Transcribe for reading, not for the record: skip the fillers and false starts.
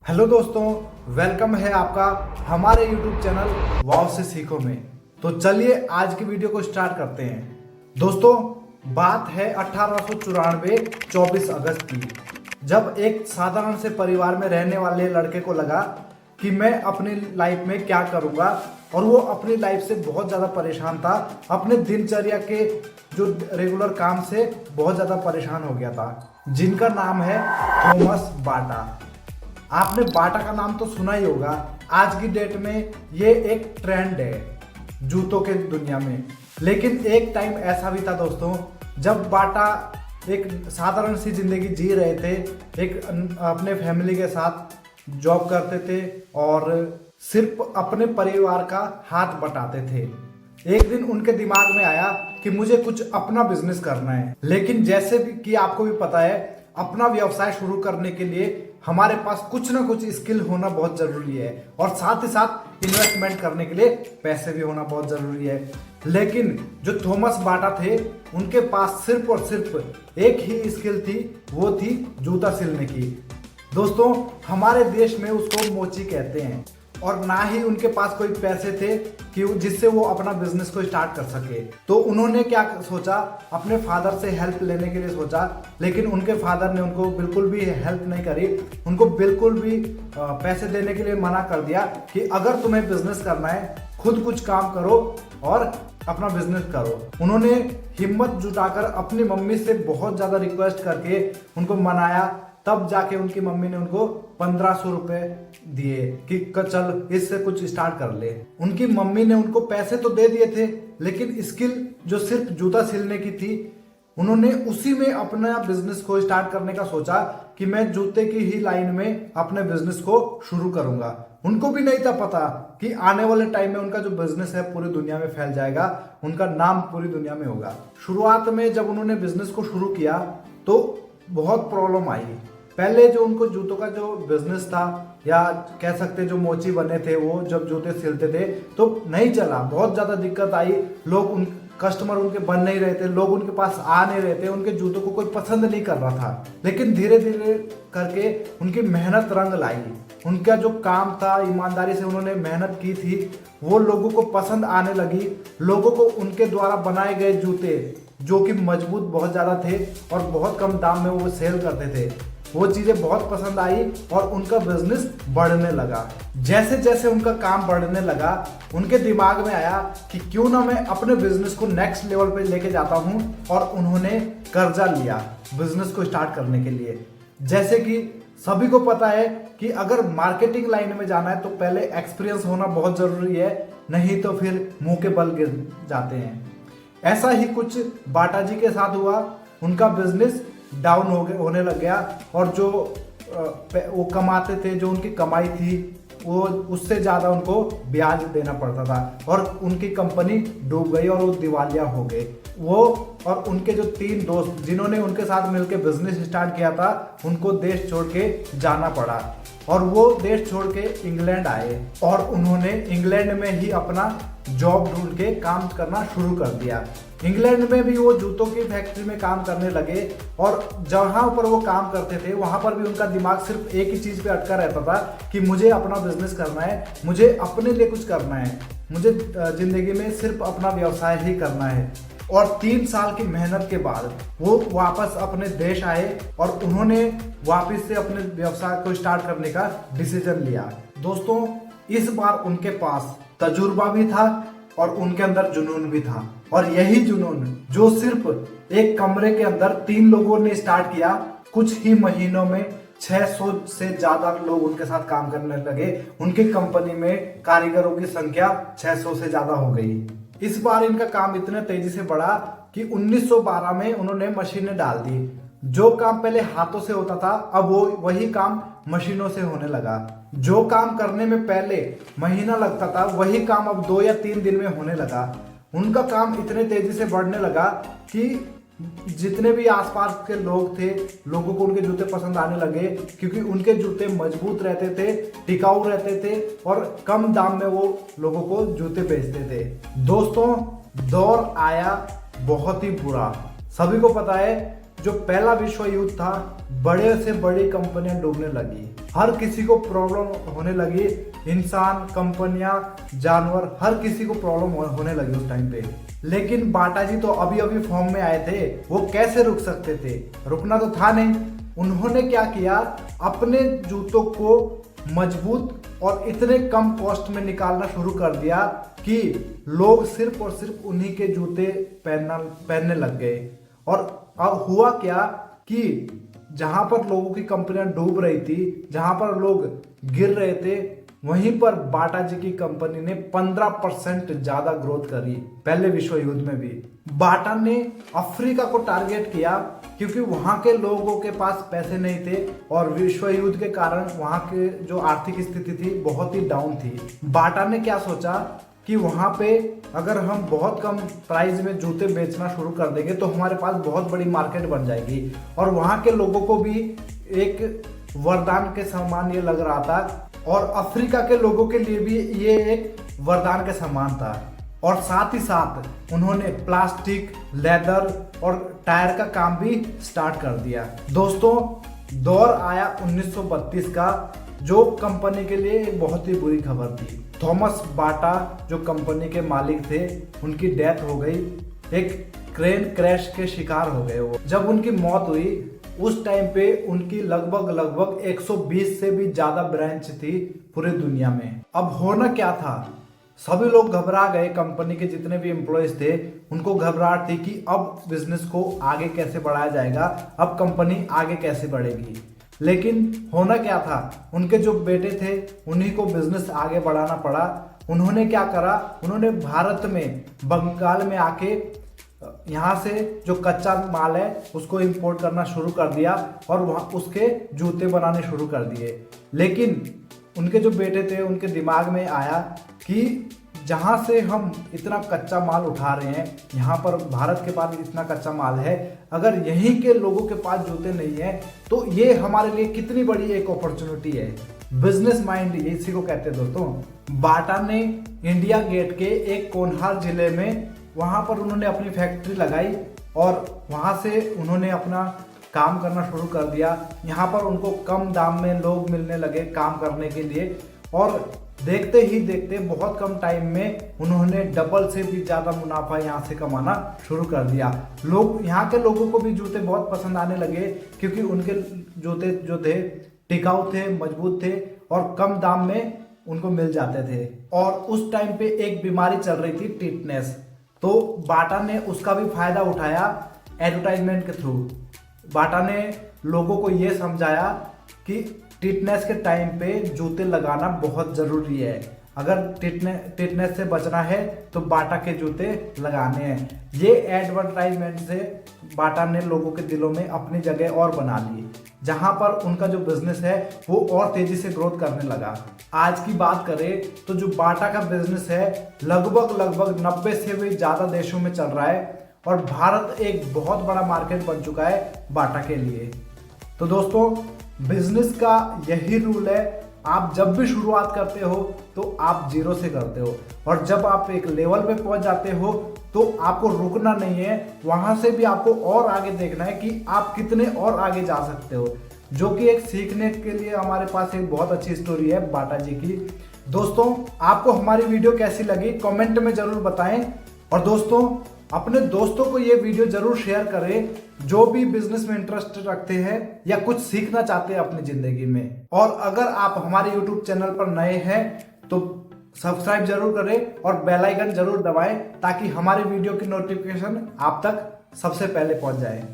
Hello दोस्तों, welcome है आपका हमारे यूट्यूब चैनल वाव से सीखो में। तो चलिए आज की वीडियो को स्टार्ट करते हैं। दोस्तों, बात है 1894 24 अगस्त की, जब एक साधारण से परिवार में रहने वाले लड़के को लगा कि मैं अपनी लाइफ में क्या करूंगा, और वो अपनी लाइफ से बहुत ज़्यादा परेशान था। अपने दिनचर्या के जो रेगुलर काम से बहुत ज़्यादा परेशान हो गया था, जिनका नाम है थॉमस बाटा। आपने बाटा का नाम तो सुना ही होगा। आज की डेट में ये एक ट्रेंड है जूतों के दुनिया में। लेकिन एक टाइम ऐसा भी था दोस्तों, जब बाटा एक साधारण सी जिंदगी जी रहे थे, एक अपने फैमिली के साथ जॉब करते थे और सिर्फ अपने परिवार का हाथ बटाते थे। एक दिन उनके दिमाग में आया कि मुझे कुछ अपना बिजनेस करना है। लेकिन जैसे भी कि आपको भी पता है, अपना व्यवसाय शुरू करने के लिए हमारे पास कुछ ना कुछ स्किल होना बहुत जरूरी है, और साथ ही साथ इन्वेस्टमेंट करने के लिए पैसे भी होना बहुत जरूरी है। लेकिन जो थॉमस बाटा थे, उनके पास सिर्फ और सिर्फ एक ही स्किल थी, वो थी जूता सिलने की। दोस्तों, हमारे देश में उसको मोची कहते हैं, और ना ही उनके पास कोई पैसे थे कि जिससे वो अपना बिजनेस को स्टार्ट कर सके। तो उन्होंने क्या सोचा, अपने फादर से हेल्प लेने के लिए सोचा। लेकिन उनके फादर ने उनको बिल्कुल भी हेल्प नहीं करी, उनको बिल्कुल भी पैसे देने के लिए मना कर दिया कि अगर तुम्हें बिजनेस करना है, खुद कुछ काम करो और अपना बिजनेस करो। उन्होंने हिम्मत जुटाकर अपनी मम्मी से बहुत ज्यादा रिक्वेस्ट करके उनको मनाया, तब जाके उनकी मम्मी ने उनको 1500 रुपए दिए कि चल इससे कुछ स्टार्ट कर ले। उनकी मम्मी ने उनको पैसे तो दे दिए थे, लेकिन स्किल जो सिर्फ जूता सिलने की थी, उन्होंने उसी में अपना बिजनेस को स्टार्ट करने का सोचा कि मैं जूते की ही लाइन में अपने बिजनेस को शुरू करूंगा। उनको भी नहीं था पता कि आने वाले टाइम में उनका जो बिजनेस है पूरी दुनिया में फैल जाएगा, उनका नाम पूरी दुनिया में होगा। शुरुआत में जब उन्होंने बिजनेस को शुरू किया तो बहुत प्रॉब्लम आई। पहले जो उनको जूतों का जो बिजनेस था, या कह सकते जो मोची बने थे, वो जब जूते सिलते थे तो नहीं चला, बहुत ज्यादा दिक्कत आई। लोग उन कस्टमर उनके बन नहीं रहे थे, लोग उनके पास आ नहीं रहे थे, उनके जूतों को कोई पसंद नहीं कर रहा था। लेकिन धीरे धीरे करके उनकी मेहनत रंग लाई। उनका जो काम था, ईमानदारी से उन्होंने मेहनत की थी, वो लोगों को पसंद आने लगी। लोगों को उनके द्वारा बनाए गए जूते, जो कि मजबूत बहुत ज्यादा थे और बहुत कम दाम में वो सेल करते थे, वो चीजें बहुत पसंद आई और उनका बिजनेस बढ़ने लगा। जैसे जैसे उनका काम बढ़ने लगा, उनके दिमाग में आया कि क्यों ना मैं अपने बिजनेस को नेक्स्ट लेवल पे लेके जाता हूं, और उन्होंने कर्जा लिया बिजनेस को स्टार्ट करने के लिए। जैसे कि सभी को पता है कि अगर मार्केटिंग लाइन में जाना है तो पहले एक्सपीरियंस होना बहुत जरूरी है, नहीं तो फिर मुंह के बल गिर जाते हैं। ऐसा ही कुछ बाटा जी के साथ हुआ। उनका बिजनेस डाउन होने लग गया, और जो वो कमाते थे, जो उनकी कमाई थी, वो उससे ज़्यादा उनको ब्याज देना पड़ता था, और उनकी कंपनी डूब गई और वो दिवालिया हो गए। वो और उनके जो 3 दोस्त जिन्होंने उनके साथ मिलकर बिजनेस स्टार्ट किया था, उनको देश छोड़ के जाना पड़ा, और वो देश छोड़ के इंग्लैंड आए, और उन्होंने इंग्लैंड में ही अपना जॉब ढूंढ के काम करना शुरू कर दिया। इंग्लैंड में भी वो जूतों की फैक्ट्री में काम करने लगे, और जहां पर वो काम करते थे वहां पर भी उनका दिमाग सिर्फ एक ही चीज पे अटका रहता था कि मुझे अपना बिजनेस करना है, मुझे अपने लिए कुछ करना है, मुझे जिंदगी में सिर्फ अपना व्यवसाय ही करना है। और 3 साल की मेहनत के बाद वो वापस अपने देश आए, और उन्होंने वापस से अपने व्यवसाय को स्टार्ट करने का डिसीजन लिया। दोस्तों, इस बार उनके पास तजुर्बा भी था और उनके अंदर जुनून भी था, और यही जुनून जो सिर्फ एक कमरे के अंदर 3 लोगों ने स्टार्ट किया, कुछ ही महीनों में 600 से ज्यादा लोग उनके साथ काम करने लगे। उनकी कंपनी में कारीगरों की संख्या 600 से ज्यादा हो गई। इस बार इनका काम इतने तेजी से बढ़ा कि 1912 में उन्होंने मशीनें डाल दी। जो काम पहले हाथों से होता था, अब वो वही काम मशीनों से होने लगा। जो काम करने में पहले महीना लगता था, वही काम अब 2 या 3 दिन में होने लगा। उनका काम इतने तेजी से बढ़ने लगा कि जितने भी आसपास के लोग थे, लोगों को उनके जूते पसंद आने लगे, क्योंकि उनके जूते मजबूत रहते थे, टिकाऊ रहते थे, और कम दाम में वो लोगों को जूते बेचते थे। दोस्तों, दौर आया बहुत ही बुरा। सभी को पता है, जो पहला विश्व युद्ध था, बड़े से बड़ी कंपनियां डूबने लगी। हर किसी को प्रॉब्लम होने लगी। इंसान, कंपनियां, जानवर, हर किसी को प्रॉब्लम होने लगी उस टाइम पे। लेकिन बाटा जी तो अभी अभी फॉर्म में आए थे, वो कैसे रुक सकते थे? रुकना तो था नहीं। उन्होंने क्या किया, अपने जूतों को मजबूत और इतने कम कॉस्ट में निकालना शुरू कर दिया कि लोग सिर्फ और सिर्फ उन्हीं के जूते पहनने लग गए। और अब हुआ क्या कि जहां पर लोगों की कंपनियां डूब रही थी, जहां पर लोग गिर रहे थे, वहीं पर बाटा जी की कंपनी ने 15% ज्यादा ग्रोथ करी पहले विश्व युद्ध में भी। बाटा ने अफ्रीका को टारगेट किया क्योंकि वहां के लोगों के पास पैसे नहीं थे और विश्व युद्ध के कारण वहां के जो आर्थिक स्थिति थी बहुत ही डाउन थी। बाटा ने क्या सोचा कि वहां पे अगर हम बहुत कम प्राइस में जूते बेचना शुरू कर देंगे तो हमारे पास बहुत बड़ी मार्केट बन जाएगी। और वहां के लोगों को भी एक वरदान के समान ये लग रहा था और अफ्रीका के लोगों के लिए भी ये एक वरदान के समान था। और साथ ही साथ उन्होंने प्लास्टिक, लेदर और टायर का काम भी स्टार्ट कर दिया। दोस्तों, दौर आया 1932 का, जो कंपनी के लिए एक बहुत ही बुरी खबर थी। थॉमस बाटा जो कंपनी के मालिक थे, उनकी डेथ हो गई। एक क्रेन क्रैश के शिकार हो गए वो। जब उनकी मौत हुई उस टाइम पे उनकी लगभग 120 से भी ज्यादा ब्रांच थी पूरी दुनिया में। अब होना क्या था, सभी लोग घबरा गए। कंपनी के जितने भी एम्प्लॉयज थे उनको घबराहट थी कि अब बिजनेस को आगे कैसे बढ़ाया जाएगा, अब कंपनी आगे कैसे बढ़ेगी। लेकिन होना क्या था, उनके जो बेटे थे उन्हीं को बिजनेस आगे बढ़ाना पड़ा। उन्होंने क्या करा, उन्होंने भारत में बंगाल में आके यहाँ से जो कच्चा माल है उसको इंपोर्ट करना शुरू कर दिया और वहाँ उसके जूते बनाने शुरू कर दिए। लेकिन उनके जो बेटे थे उनके दिमाग में आया कि जहाँ से हम इतना कच्चा माल उठा रहे हैं, यहाँ पर भारत के पास इतना कच्चा माल है, अगर यहीं के लोगों के पास जूते नहीं है तो ये हमारे लिए कितनी बड़ी एक अपॉर्चुनिटी है। बिजनेस माइंड ये इसी को कहते हैं दोस्तों। बाटा ने इंडिया गेट के एक कोनहार जिले में वहां पर उन्होंने अपनी फैक्ट्री लगाई और वहां से उन्होंने अपना काम करना शुरू कर दिया। यहाँ पर उनको कम दाम में लोग मिलने लगे काम करने के लिए और देखते ही देखते बहुत कम टाइम में उन्होंने डबल से भी ज्यादा मुनाफा यहाँ से कमाना शुरू कर दिया। लोग, यहाँ के लोगों को भी जूते बहुत पसंद आने लगे क्योंकि उनके जूते जो थे टिकाऊ थे, मजबूत थे और कम दाम में उनको मिल जाते थे। और उस टाइम पे एक बीमारी चल रही थी, टिटनेस। तो बाटा ने उसका भी फायदा उठाया एडवर्टाइजमेंट के थ्रू। बाटा ने लोगों को यह समझाया कि टिटनेस के टाइम पे जूते लगाना बहुत जरूरी है। अगर टिटनेस से बचना है तो बाटा के जूते लगाने हैं। ये एडवर्टाइजमेंट से बाटा ने लोगों के दिलों में अपनी जगह और बना ली, जहां पर उनका जो बिजनेस है वो और तेजी से ग्रोथ करने लगा। आज की बात करें तो जो बाटा का बिजनेस है लगभग 90 से भी ज्यादा देशों में चल रहा है और भारत एक बहुत बड़ा मार्केट बन चुका है बाटा के लिए। तो दोस्तों, बिजनेस का यही रूल है, आप जब भी शुरुआत करते हो तो आप जीरो से करते हो और जब आप एक लेवल पे पहुंच जाते हो तो आपको रुकना नहीं है, वहां से भी आपको और आगे देखना है कि आप कितने और आगे जा सकते हो। जो कि एक सीखने के लिए हमारे पास एक बहुत अच्छी स्टोरी है बाटा जी की। दोस्तों, आपको हमारी वीडियो कैसी लगी कमेंट में जरूर बताएं और दोस्तों अपने दोस्तों को ये वीडियो जरूर शेयर करें जो भी बिजनेस में इंटरेस्ट रखते हैं या कुछ सीखना चाहते हैं अपनी जिंदगी में। और अगर आप हमारे YouTube चैनल पर नए हैं तो सब्सक्राइब जरूर करें और बेल आइकन जरूर दबाएं ताकि हमारे वीडियो की नोटिफिकेशन आप तक सबसे पहले पहुंच जाए।